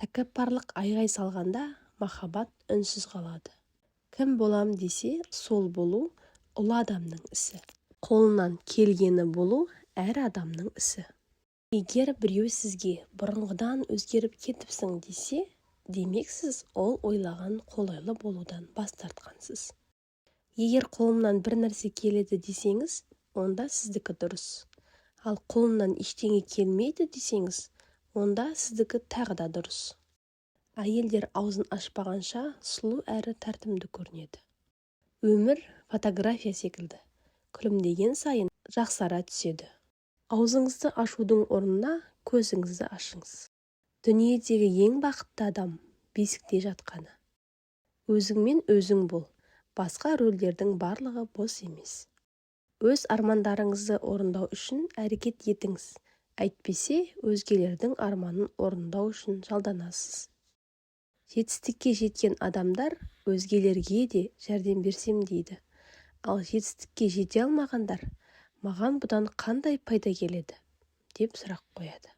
Тәкаппарлық айғай салғанда махаббат үнсіз қалады. Кім болам десе, сол болу ұлы адамның ісі. Қолынан келгені болу әр адамның ісі. Егер біреу сізге бұрынғыдан өзгеріп кетіпсің десе, демек сіз ол ойлаған қолайлы болудан бас тартқансыз. Егер қолымнан бір нәрсе келеді десеңіз, онда сіздікі дұрыс. Ал қолымнан ештеңе келмейді десеңіз, онда сіздікі тағы да дұрыс. Әйелдер аузын ашпағанша сұлу әрі тәртімді көрінеді. Өмір фотография секілді. Күлімдеген сайын жақсара түседі. Аузыңызды ашудың орнына көзіңізді ашыңыз. Дүниедегі ең бақытты адам бесікте жатқаны. Өзіңмен өзің бол. Басқа рөлдердің барлығы бос емес. Өз армандарыңызды орындау үшін әрекет етіңіз. Әйтпесе, өзгелердің арманын орындау үшін жалданасыз. Жетістікке жеткен адамдар өзгелерге де жәрдем берсем дейді. Ал жетістікке жете алмағандар, маған бұдан қандай пайда келеді, деп сұрақ қояды.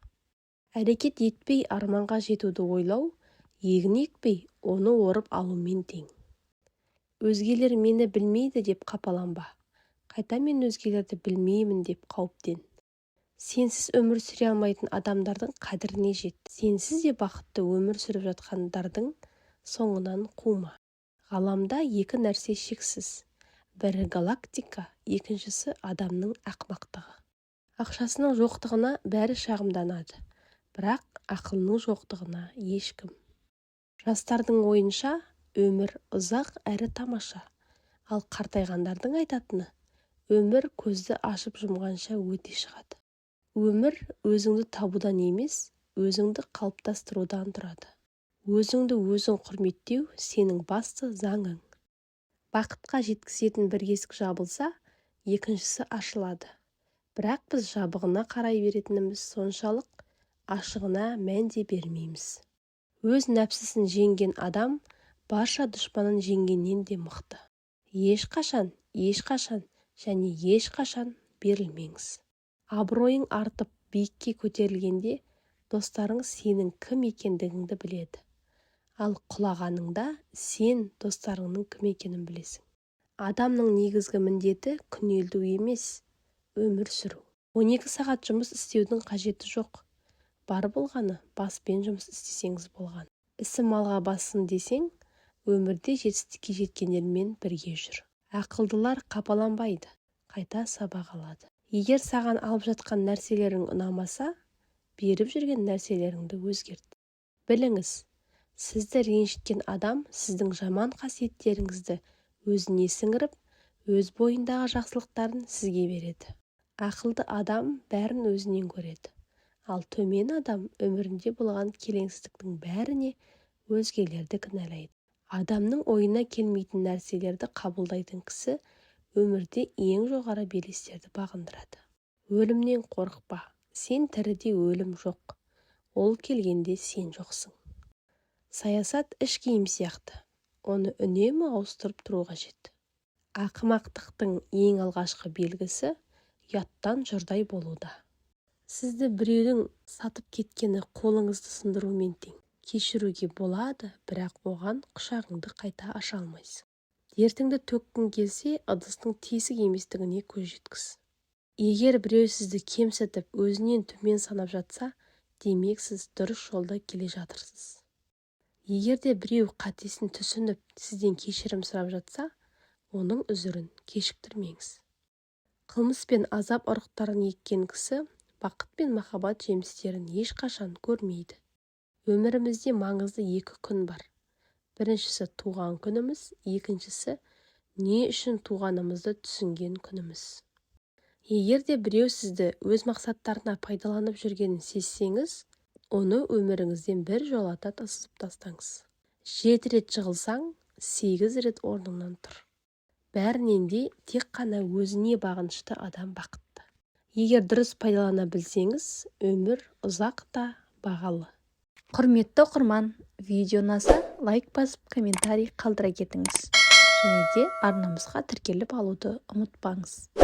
Әрекет етпей арманға жетуді ойлау, егін екпей оны орып алумен тең. Өзгелер мені білмейді деп қапаланба. Қайта мен өзгелерді білмеймін деп қауіптен. Сенсіз өмір сүре алмайтын адамдардың қадіріне жет. Сенсіз де бақытты өмір сүріп жатқандардың соңынан қума. Ғаламда екі нәрсе шексіз. Бірі галактика, екіншісі адамның ақымақтығы. Ақшасының жоқтығына бәрі шағымданады, бірақ ақылының жоқтығына ешкім. Жастардың ойынша өмір ұзақ әрі тамаша. Ал қартайғандардың айтатыны, өмір көзді ашып жұмғанша өте шығады. Өмір өзіңді табудан емес, өзіңді қалыптастырудан тұрады. Өзіңді өзің құрметтеу сенің басты заңың. Бақытқа жеткізетін бір есік жабылса, екіншісі ашылады. Бірақ біз жабығына қарай беретініміз соншалық, ашығына мән де бермейміз. Өз нәпсісін жеңген адам барша дұшпанын жеңгеннен де мықты. Ешқашан және ешқашан берілмеңіз. Абыройың артып биікке көтерілгенде, достарың сенің кім екендігіңді біледі. Ал құлағаныңда сен достарыңның кім екенін білесің. Адамның негізгі міндеті күнелту емес, өмір сүру. 12 сағат жұмыс істеудің қажеті жоқ. Бар болғаны баспен жұмыс істесеңіз болған. Ісі малға бассын десең, өмірде жетістікке жеткендермен бірге жүр. Ақылдылар қапаланбайды, қайта сабақ алады. Егер саған алып жатқан нәрселерің ұнамаса, беріп жүрген нәрселеріңді өзгерт. Біліңіз, сізді ренжіткен адам сіздің жаман қасиеттеріңізді өзіне сіңіріп, өз бойындағы жақсылықтарын сізге береді. Ақылды адам бәрін өзінен көреді. Ал төмен адам өмірінде болған келеңсіздіктің бәріне өзгелерді кінәлайды. Адамның ойына келмейтін нәрселерді қабылдайтын кісі өмірде ең жоғары белестерді бағындырады. Өлімнен қорықпа, сен тіріде өлім жоқ. Ол келгенде сен жоқсың. Саясат іш киім сияқты, оны үнемі ауыстырып тұру қажет. Ақымақтықтың ең алғашқы белгісі ұяттан жұрдай болуда. Сізді біреудің сатып кеткені қолыңызды сындырумен тең. Кешіруге болады, бірақ оған құшағыңды қайта аша алмайсың. Дертіңді төккің келсе, ыдыстың тесік еместігіне көз жеткіз. Егер біреу сізді кемсітіп, өзінен төмен санап жатса, демек сіз дұрыс жолда келе жатырсыз. Егер де біреу қатесін түсініп, сізден кешірім сұрап жатса, оның үзірін кешіктірмеңіз. Қылмыс пен азап ұрықтарын еккен кісі бақыт пен махаббат жемістерін ешқашан көрмейді. Өмірімізде маңызды екі күн бар. Біріншісі туған күніміз, екіншісі не үшін туғанымызды түсінген күніміз. Егер де біреу сізді өз мақсаттарына пайдаланып жүргенін сезсеңіз, оны өміріңізден бір жолата тасып тастаңыз. 7 рет жығылсаң, 8 рет орныңнан тұр. Бәрінен де тек қана өзіне бағынышты адам бақытты. Егер дұрыс пайдалана білсеңіз, өмір ұзақ та бағалы. Құрметті оқырман, видео ұнаса лайк басып комментарий қалдыра кетіңіз. Және де арнамызға тіркеліп алуды ұмытпаңыз.